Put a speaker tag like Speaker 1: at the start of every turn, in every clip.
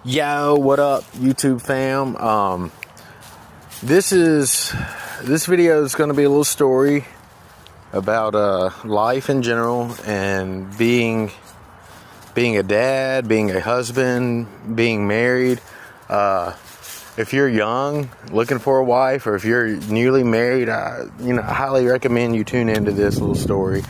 Speaker 1: Yo, what up, YouTube fam? This video is going to be a little story about life in general and being a dad, being a husband, being married. If you're young, looking for a wife, or if you're newly married, I highly recommend you tune into this little story.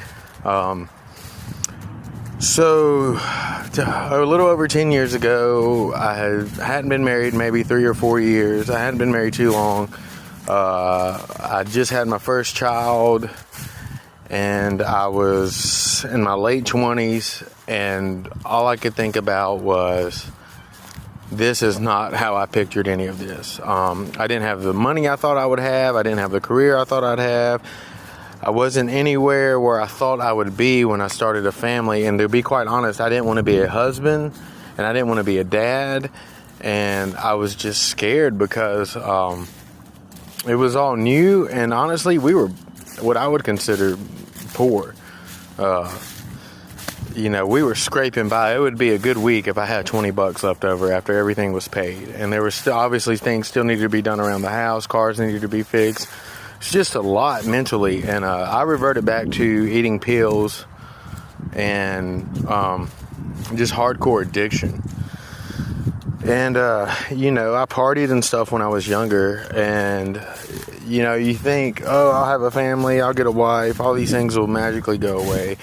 Speaker 1: So, a little over 10 years ago, I hadn't been married maybe 3 or 4 years. I hadn't been married too long. I just had my first child, and I was in my late 20s, and all I could think about was, this is not how I pictured any of this. I didn't have the money I thought I would have. I didn't have the career I thought I'd have. I wasn't anywhere where I thought I would be when I started a family. And to be quite honest, I didn't want to be a husband and I didn't want to be a dad. And I was just scared because it was all new. And honestly, we were what I would consider poor. We were scraping by. It would be a good week if I had $20 left over after everything was paid. And there were still, obviously, things still needed to be done around the house. Cars needed to be fixed. It's just a lot mentally, and I reverted back to eating pills and just hardcore addiction. And I partied and stuff when I was younger, and you think, oh, I'll have a family, I'll get a wife, all these things will magically go away.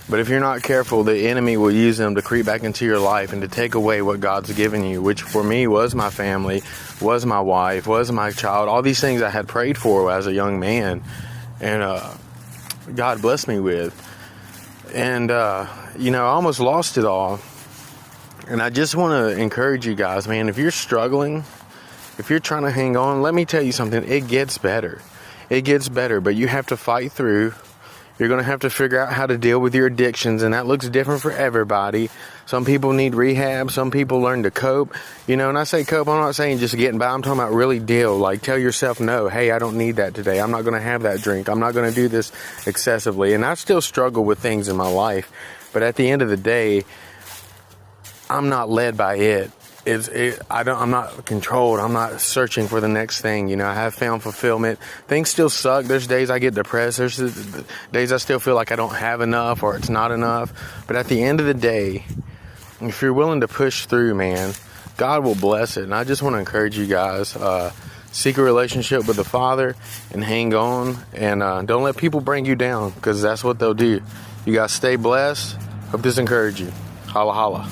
Speaker 1: But if you're not careful, the enemy will use them to creep back into your life and to take away what God's given you, which for me was my family, was my wife, was my child, all these things I had prayed for as a young man, and God blessed me with. And, I almost lost it all. And I just want to encourage you guys, man, if you're struggling, if you're trying to hang on, let me tell you something, it gets better. It gets better, but you have to fight through. You're going to have to figure out how to deal with your addictions, and that looks different for everybody. Some people need rehab. Some people learn to cope. And I say cope, I'm not saying just getting by. I'm talking about really deal. Like, tell yourself, no, hey, I don't need that today. I'm not going to have that drink. I'm not going to do this excessively. And I still struggle with things in my life. But at the end of the day, I'm not led by it. I'm not controlled. I'm not searching for the next thing. I have found fulfillment. Things still suck. There's days I get depressed. There's days I still feel like I don't have enough or it's not enough. But at the end of the day, if you're willing to push through, man, God will bless it. And I just want to encourage you guys, seek a relationship with the Father and hang on. And don't let people bring you down, because that's what they'll do. You guys stay blessed. Hope this encouraged you. Holla, holla.